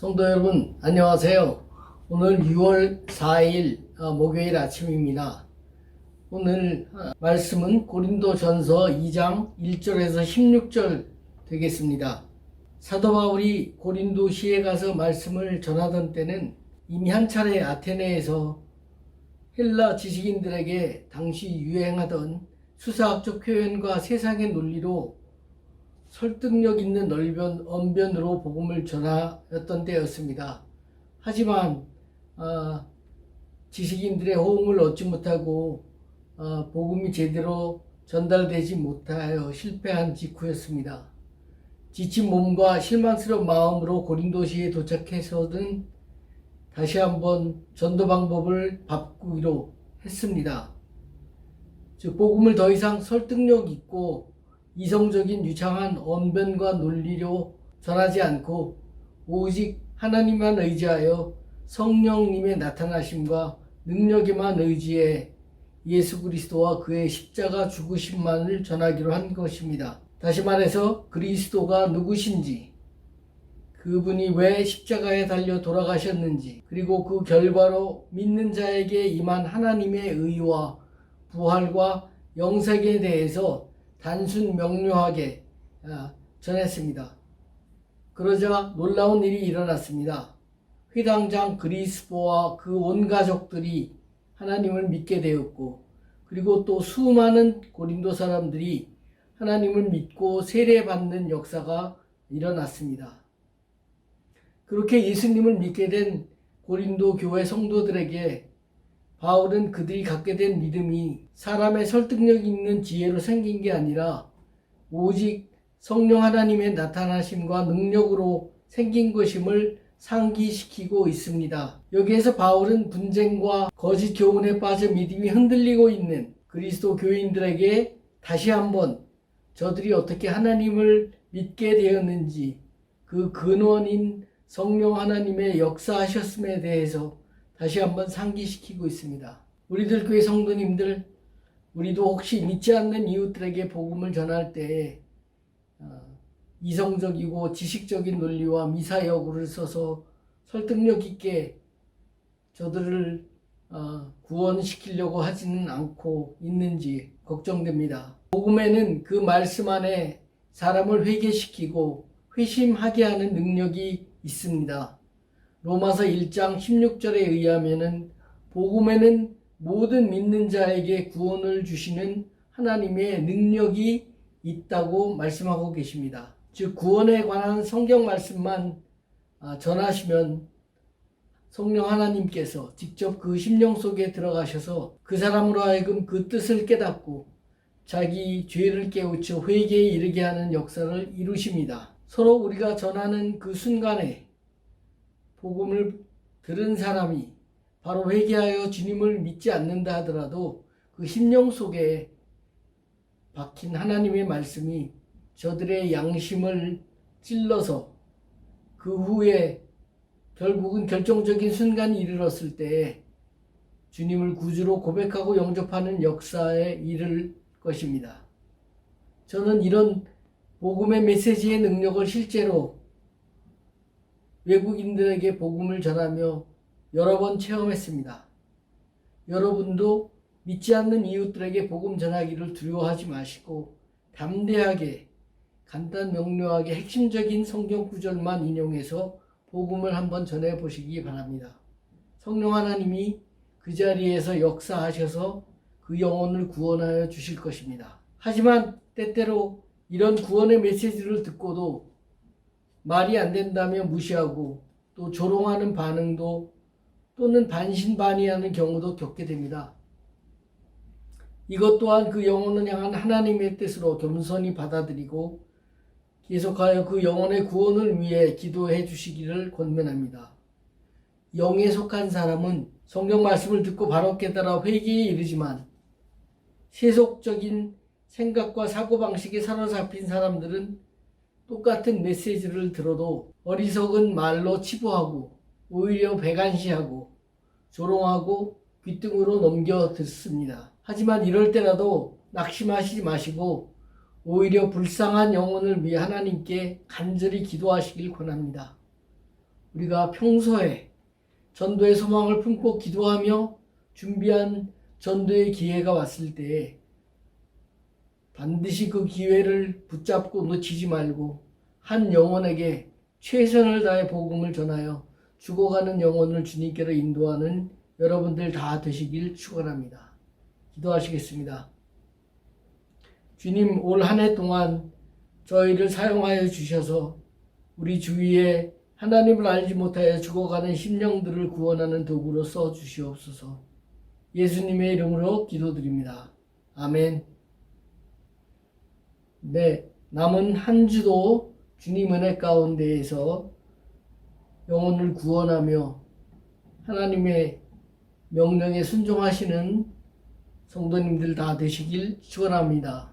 성도 여러분 안녕하세요. 오늘 6월 4일 목요일 아침입니다. 오늘 말씀은 고린도전서 2장 1절에서 16절 되겠습니다. 사도 바울이 고린도시에 가서 말씀을 전하던 때는 이미 한 차례 아테네에서 헬라 지식인들에게 당시 유행하던 수사학적 표현과 세상의 논리로 설득력 있는 언변으로 복음을 전하였던 때였습니다. 하지만 지식인들의 호응을 얻지 못하고 복음이 제대로 전달되지 못하여 실패한 직후였습니다. 지친 몸과 실망스러운 마음으로 고린도시에 도착해서는 다시 한번 전도 방법을 바꾸기로 했습니다. 즉 복음을 더 이상 설득력 있고 이성적인 유창한 언변과 논리로 전하지 않고 오직 하나님만 의지하여 성령님의 나타나심과 능력에만 의지해 예수 그리스도와 그의 십자가 죽으심만을 전하기로 한 것입니다. 다시 말해서 그리스도가 누구신지, 그분이 왜 십자가에 달려 돌아가셨는지, 그리고 그 결과로 믿는 자에게 임한 하나님의 의와 부활과 영생에 대해서 단순 명료하게 전했습니다. 그러자 놀라운 일이 일어났습니다. 회당장 그리스포와 그 온 가족들이 하나님을 믿게 되었고, 그리고 또 수많은 고린도 사람들이 하나님을 믿고 세례받는 역사가 일어났습니다. 그렇게 예수님을 믿게 된 고린도 교회 성도들에게 바울은 그들이 갖게 된 믿음이 사람의 설득력 있는 지혜로 생긴 게 아니라 오직 성령 하나님의 나타나심과 능력으로 생긴 것임을 상기시키고 있습니다. 여기에서 바울은 분쟁과 거짓 교훈에 빠져 믿음이 흔들리고 있는 그리스도 교인들에게 다시 한번 저들이 어떻게 하나님을 믿게 되었는지, 그 근원인 성령 하나님의 역사하셨음에 대해서 다시 한번 상기시키고 있습니다. 우리들 교회 성도님들, 우리도 혹시 믿지 않는 이웃들에게 복음을 전할 때 이성적이고 지식적인 논리와 미사여구를 써서 설득력 있게 저들을 구원시키려고 하지는 않고 있는지 걱정됩니다. 복음에는 그 말씀 안에 사람을 회개시키고 회심하게 하는 능력이 있습니다. 로마서 1장 16절에 의하면은 복음에는 모든 믿는 자에게 구원을 주시는 하나님의 능력이 있다고 말씀하고 계십니다. 즉 구원에 관한 성경 말씀만 전하시면 성령 하나님께서 직접 그 심령 속에 들어가셔서 그 사람으로 하여금 그 뜻을 깨닫고 자기 죄를 깨우쳐 회개에 이르게 하는 역사를 이루십니다. 서로 우리가 전하는 그 순간에 복음을 들은 사람이 바로 회개하여 주님을 믿지 않는다 하더라도 그 심령 속에 박힌 하나님의 말씀이 저들의 양심을 찔러서 그 후에 결국은 결정적인 순간이 이르렀을 때에 주님을 구주로 고백하고 영접하는 역사에 이를 것입니다. 저는 이런 복음의 메시지의 능력을 실제로 외국인들에게 복음을 전하며 여러 번 체험했습니다. 여러분도 믿지 않는 이웃들에게 복음 전하기를 두려워하지 마시고 담대하게 간단 명료하게 핵심적인 성경 구절만 인용해서 복음을 한번 전해 보시기 바랍니다. 성령 하나님이 그 자리에서 역사하셔서 그 영혼을 구원하여 주실 것입니다. 하지만 때때로 이런 구원의 메시지를 듣고도 말이 안 된다며 무시하고 또 조롱하는 반응도 또는 반신반의하는 경우도 겪게 됩니다. 이것 또한 그 영혼을 향한 하나님의 뜻으로 겸손히 받아들이고 계속하여 그 영혼의 구원을 위해 기도해 주시기를 권면합니다. 영에 속한 사람은 성경 말씀을 듣고 바로 깨달아 회개에 이르지만 세속적인 생각과 사고방식에 사로잡힌 사람들은 똑같은 메시지를 들어도 어리석은 말로 치부하고 오히려 배관시하고 조롱하고 귓등으로 넘겨 듣습니다. 하지만 이럴 때라도 낙심하시지 마시고 오히려 불쌍한 영혼을 위해 하나님께 간절히 기도하시길 권합니다. 우리가 평소에 전도의 소망을 품고 기도하며 준비한 전도의 기회가 왔을 때 반드시 그 기회를 붙잡고 놓치지 말고 한 영혼에게 최선을 다해 복음을 전하여 죽어가는 영혼을 주님께로 인도하는 여러분들 다 되시길 축원합니다. 기도하시겠습니다. 주님, 올 한 해 동안 저희를 사용하여 주셔서 우리 주위에 하나님을 알지 못하여 죽어가는 심령들을 구원하는 도구로 써 주시옵소서. 예수님의 이름으로 기도드립니다. 아멘. 네, 남은 한 주도 주님 은혜 가운데에서 영혼을 구원하며 하나님의 명령에 순종하시는 성도님들 다 되시길 축원합니다.